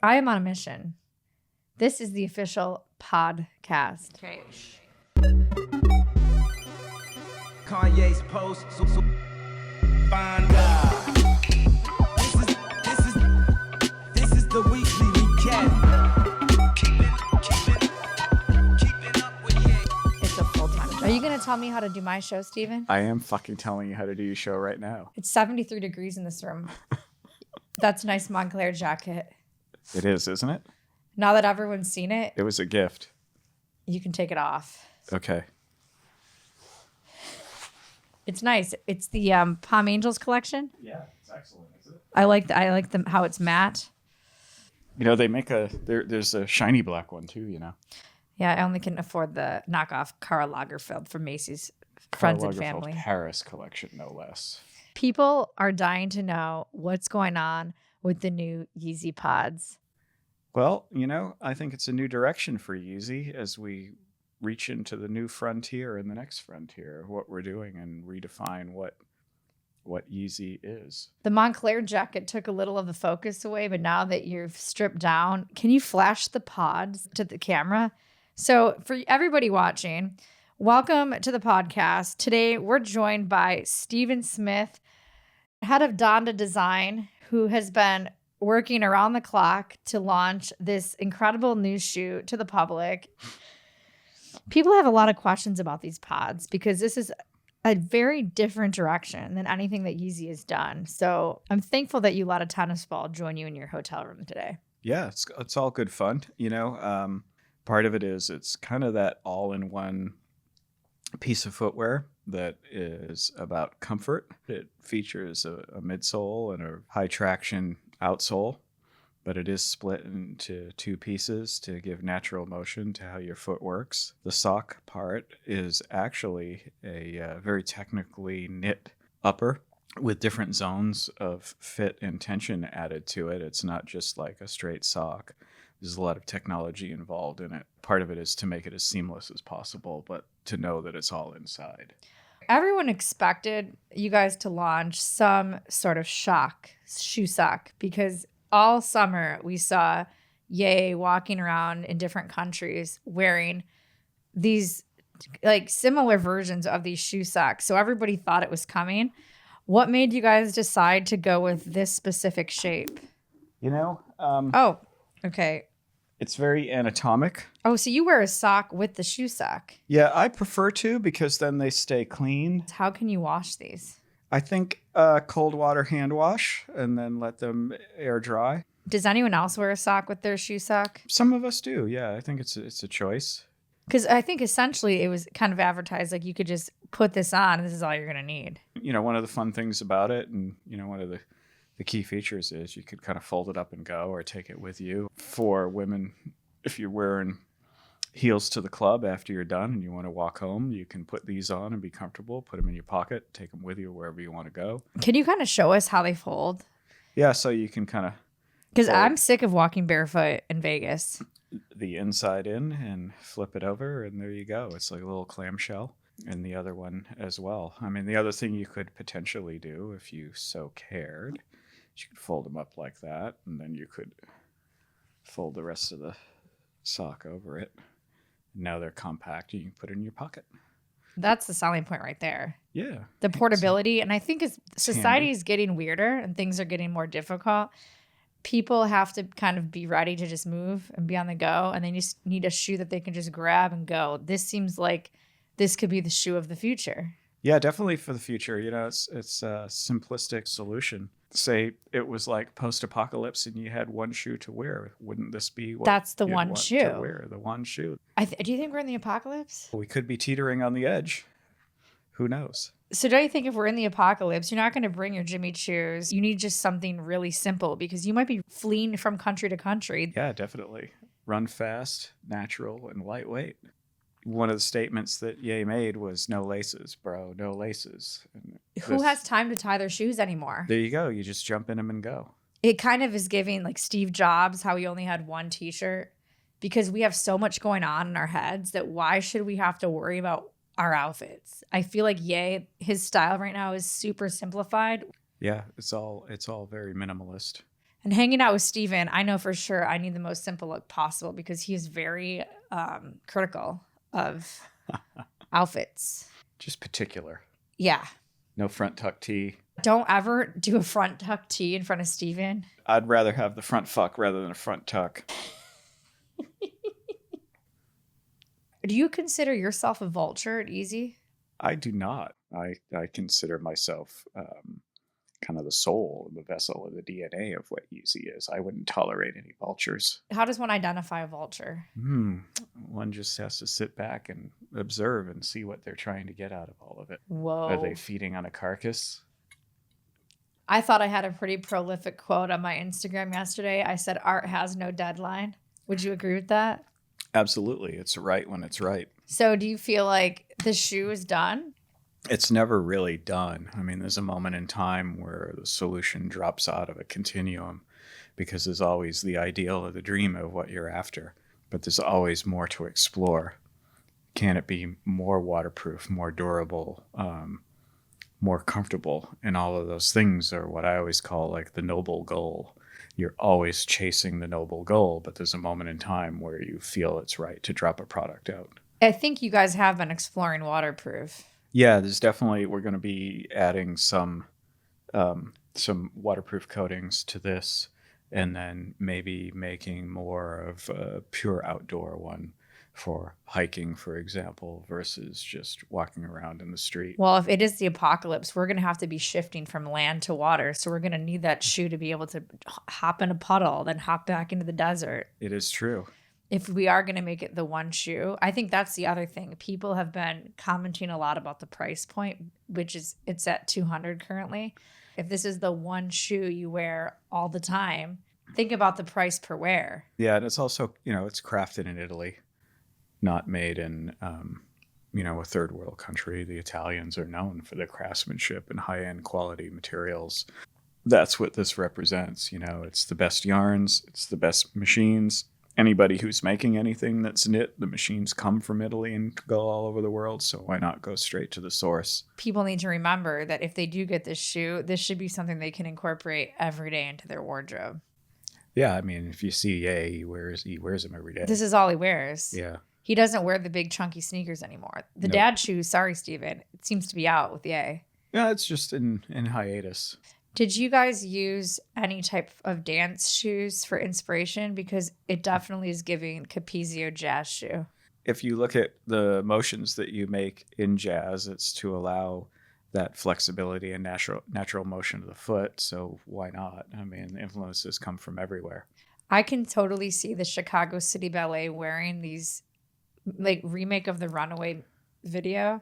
I am on a mission. This is the official podcast. Okay. Kanyesposts. Fine guy. This is the weekly recap. Keeping up with Ye. It's a full-time job. Are you going to tell me how to do my show, Steven? I am fucking telling you how to do your show right now. It's 73 degrees in this room. That's a nice Montclair jacket. It is, isn't it? Now that everyone's seen it, It was a gift. you can take it off. Okay. It's nice. It's the Palm Angels collection. Yeah, it's excellent, isn't it? I like how it's matte. You know, they make there's a shiny black one too, you know. Yeah, I only can afford the knockoff Karl Lagerfeld from Macy's Friends and Karl Lagerfeld Family. Paris collection, no less. People are dying to know what's going on with the new YZY Pods. Well, you know, I think it's a new direction for YZY as we reach into the new frontier and the next frontier of what we're doing and redefine what YZY is. The Montclair jacket took a little of the focus away, but now that you've stripped down, can you flash the pods to the camera? So for everybody watching, welcome to the podcast. Today, we're joined by Steven Smith, head of Donda Design, who has been working around the clock to launch this incredible new shoe to the public. People have a lot of questions about these pods because this is a very different direction than anything that YZY has done. So I'm thankful that you let a tennis ball join you in your hotel room today. Yeah, it's all good fun. You know, part of it is it's kind of that all-in-one piece of footwear that is about comfort. It features a midsole and a high traction outsole, but it is split into two pieces to give natural motion to how your foot works. The sock part is actually a very technically knit upper with different zones of fit and tension added to it. It's not just like a straight sock. There's a lot of technology involved in it. Part of it is to make it as seamless as possible, but to know that it's all inside. Everyone expected you guys to launch some sort of shoe sock, because all summer we saw Ye walking around in different countries wearing these like similar versions of these shoe socks. So everybody thought it was coming. What made you guys decide to go with this specific shape? You know, Oh, okay. it's very anatomic. Oh, so you wear a sock with the shoe sock. Yeah, I prefer to because then they stay clean. How can you wash these? I think cold water hand wash and then let them air dry. Does anyone else wear a sock with their shoe sock? Some of us do. Yeah, I think it's a choice. Because I think essentially it was kind of advertised like you could just put this on and this is all you're going to need. You know, one of the fun things about it, and you know, one of the key features is you could kind of fold it up and go or take it with you. For women, if you're wearing heels to the club after you're done and you want to walk home, you can put these on and be comfortable, put them in your pocket, take them with you wherever you want to go. Can you kind of show us how they fold? Yeah, so you can kind of Because I'm sick of walking barefoot in Vegas. the inside in and flip it over, and there you go. It's like a little clamshell. And the other one as well. I mean, the other thing you could potentially do if you so cared, you could fold them up like that, and then you could fold the rest of the sock over it. Now they're compact. You can put it in your pocket. That's the selling point right there. Yeah. The portability. And I think as society handy. is getting weirder and things are getting more difficult, people have to kind of be ready to just move and be on the go. And they just need a shoe that they can just grab and go. This seems like this could be the shoe of the future. Yeah, definitely for the future. You know, it's a simplistic solution. Say it was like post-apocalypse and you had one shoe to wear. Wouldn't this be what That's the you'd one want shoe. to wear? The one shoe. Do you think we're in the apocalypse? We could be teetering on the edge. Who knows? So don't you think if we're in the apocalypse, you're not going to bring your Jimmy Choos? You need just something really simple because you might be fleeing from country to country. Yeah, definitely. Run fast, natural, and lightweight. One of the statements that Ye made was no laces, bro, no laces. And Who has time to tie their shoes anymore? There you go. You just jump in them and go. It kind of is giving like Steve Jobs, how he only had one t-shirt, because we have so much going on in our heads that why should we have to worry about our outfits? I feel like Ye, his style right now is super simplified. Yeah, it's all very minimalist. And hanging out with Steven, I know for sure I need the most simple look possible because he is very critical of outfits. Just particular. Yeah. No front tuck tee. Don't ever do a front tuck tee in front of Steven. I'd rather have the front fuck rather than a front tuck. Do you consider yourself a vulture at Easy? I do not. I consider myself kind of the soul, the vessel, of the DNA of what YZY is. I wouldn't tolerate any vultures. How does one identify a vulture? One just has to sit back and observe and see what they're trying to get out of all of it. Whoa. Are they feeding on a carcass? I thought I had a pretty prolific quote on my Instagram yesterday. I said, art has no deadline. Would you agree with that? Absolutely. It's right when it's right. So do you feel like the shoe is done? It's never really done. I mean, there's a moment in time where the solution drops out of a continuum because there's always the ideal or the dream of what you're after, but there's always more to explore. Can it be more waterproof, more durable, more comfortable? And all of those things are what I always call like the noble goal. You're always chasing the noble goal, but there's a moment in time where you feel it's right to drop a product out. I think you guys have been exploring waterproof. Yeah, there's definitely, we're going to be adding some waterproof coatings to this, and then maybe making more of a pure outdoor one for hiking, for example, versus just walking around in the street. Well, if it is the apocalypse, we're going to have to be shifting from land to water. So we're going to need that shoe to be able to hop in a puddle, then hop back into the desert. It is true. If we are going to make it the one shoe, I think that's the other thing. People have been commenting a lot about the price point, which is it's at $200 currently. If this is the one shoe you wear all the time, think about the price per wear. Yeah, and it's also, it's crafted in Italy, not made in, a third world country. The Italians are known for their craftsmanship and high-end quality materials. That's what this represents. It's the best yarns, it's the best machines. Anybody who's making anything that's knit, the machines come from Italy and go all over the world. So why not go straight to the source? People need to remember that if they do get this shoe, this should be something they can incorporate every day into their wardrobe. Yeah, I mean, if you see Ye, he wears them every day. This is all he wears. Yeah. He doesn't wear the big chunky sneakers anymore. The Nope. dad shoes, sorry, Steven, it seems to be out with Ye. Yeah, it's just in hiatus. Did you guys use any type of dance shoes for inspiration? Because it definitely is giving Capezio jazz shoe. If you look at the motions that you make in jazz, it's to allow that flexibility and natural motion of the foot. So why not? I mean, the influences come from everywhere. I can totally see the Chicago City Ballet wearing these, like, remake of the Runaway video,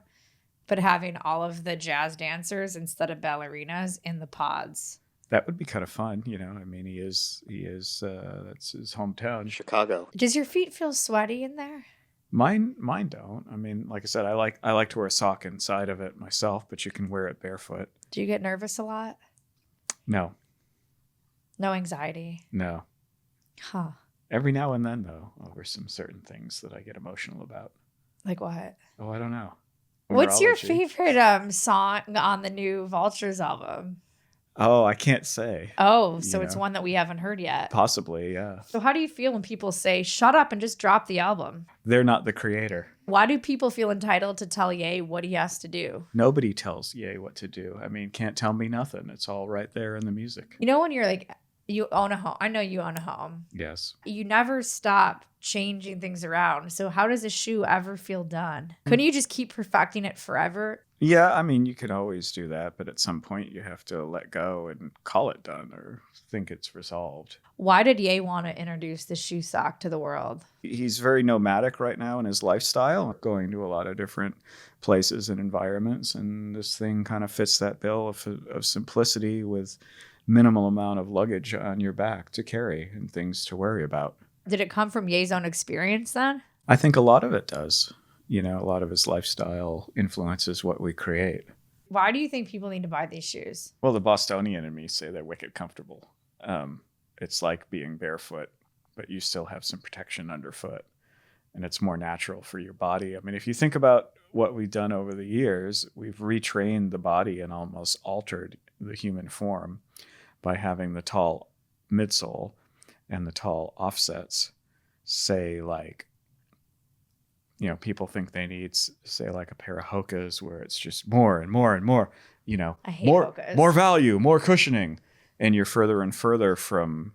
but having all of the jazz dancers instead of ballerinas in the pods. That would be kind of fun, I mean, he is that's his hometown, Chicago. Does your feet feel sweaty in there? Mine don't. I mean, like I said, I like to wear a sock inside of it myself, but you can wear it barefoot. Do you get nervous a lot? No. No anxiety? No. Huh. Every now and then, though, over some certain things that I get emotional about. Like what? Oh, I don't know. What's your Numerology. favorite song on the new Vultures album? Oh, I can't say. Oh, so it's know. one that we haven't heard yet. Possibly, yeah. So how do you feel when people say, shut up and just drop the album? They're not the creator. Why do people feel entitled to tell Ye what he has to do? Nobody tells Ye what to do. I mean, can't tell me nothing. It's all right there in the music. You know when you're like, you own a home. I know you own a home. Yes. You never stop changing things around. So how does a shoe ever feel done? Couldn't you just keep perfecting it forever? Yeah, I mean, you can always do that, but at some point you have to let go and call it done or think it's resolved. Why did Ye want to introduce the shoe sock to the world? He's very nomadic right now in his lifestyle, going to a lot of different places and environments, and this thing kind of fits that bill of simplicity with minimal amount of luggage on your back to carry and things to worry about. Did it come from Ye's own experience then? I think a lot of it does. A lot of his lifestyle influences what we create. Why do you think people need to buy these shoes? Well, the Bostonian in me say they're wicked comfortable. It's like being barefoot, but you still have some protection underfoot. And it's more natural for your body. I mean, if you think about what we've done over the years, we've retrained the body and almost altered the human form by having the tall midsole and the tall offsets say like, you know, people think they need, say, like a pair of Hokas where it's just more and more and more, you know, I hate more, Hokas. more value, more cushioning. And you're further and further from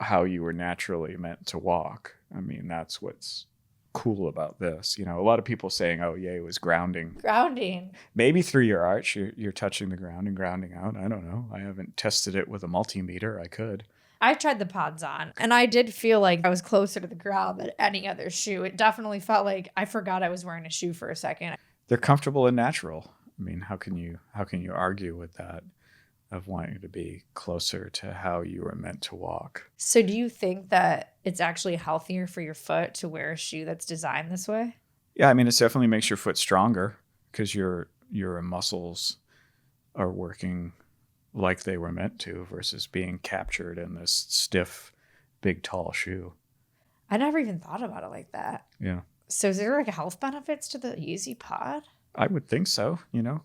how you were naturally meant to walk. I mean, that's what's cool about this. You know, a lot of people saying, oh, yeah, it was grounding. Grounding. Maybe through your arch, you're touching the ground and grounding out. I don't know. I haven't tested it with a multimeter. I could. I tried the pods on, and I did feel like I was closer to the ground than any other shoe. It definitely felt like I forgot I was wearing a shoe for a second. They're comfortable and natural. I mean, how can you argue with that, of wanting to be closer to how you were meant to walk? So do you think that it's actually healthier for your foot to wear a shoe that's designed this way? Yeah, I mean, it definitely makes your foot stronger because your muscles are working like they were meant to versus being captured in this stiff, big, tall shoe. I never even thought about it like that. Yeah. So is there like health benefits to the YZY Pod? I would think so. You know,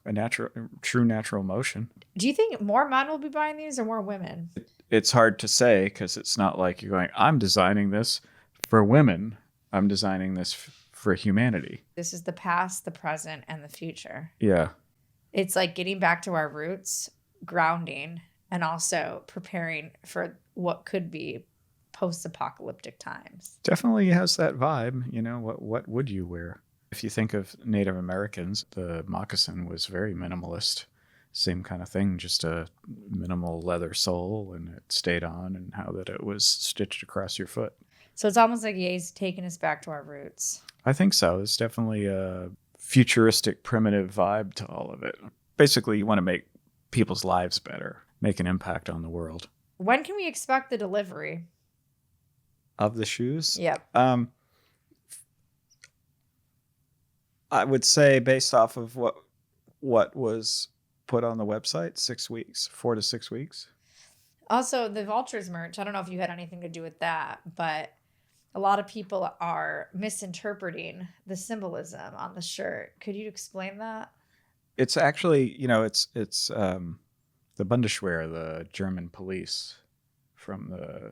true natural motion. Do you think more men will be buying these or more women? It's hard to say because it's not like you're going, I'm designing this for women. I'm designing this for humanity. This is the past, the present, and the future. Yeah. It's like getting back to our roots, grounding, and also preparing for what could be post-apocalyptic times. Definitely has that vibe. You know, what would you wear? If you think of Native Americans, the moccasin was very minimalist. Same kind of thing, just a minimal leather sole, and it stayed on, and how that it was stitched across your foot. So it's almost like Ye's taking us back to our roots. I think so. It's definitely a futuristic, primitive vibe to all of it. Basically, you want to make people's lives better, make an impact on the world. When can we expect the delivery of the shoes? Yep. I would say based off of what was put on the website, 6 weeks, 4 to 6 weeks. Also, the Vultures merch, I don't know if you had anything to do with that, but a lot of people are misinterpreting the symbolism on the shirt. Could you explain that? It's actually, you know, it's the Bundeswehr, the German police from the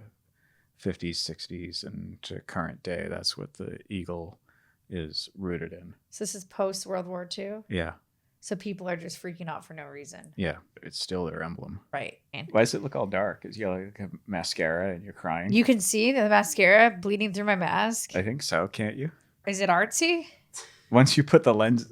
50s, 60s, and to current day. That's what the eagle is rooted in. So this is post World War II? Yeah. So people are just freaking out for no reason. Yeah, it's still their emblem. Right. Why does it look all dark? Is you like a mascara and you're crying? You can see the mascara bleeding through my mask. I think so, can't you? Is it artsy? Once you put the lens,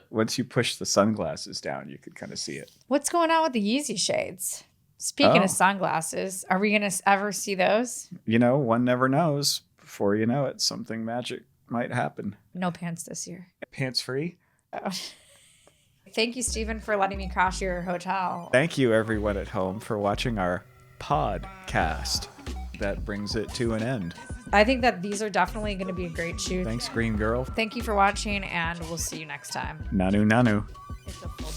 once you push the sunglasses down, you could kind of see it. What's going on with the Yeezy shades? Speaking of sunglasses, are we going to ever see those? You know, one never knows. Before you know it, something magic might happen. No pants this year. Pants free? Oh. Thank you, Stephen, for letting me crash your hotel. Thank you, everyone at home, for watching our podcast. That brings it to an end. I think that these are definitely going to be a great shoe. Thanks, Green Girl. Thank you for watching, and we'll see you next time. Nanu, nanu. It's a full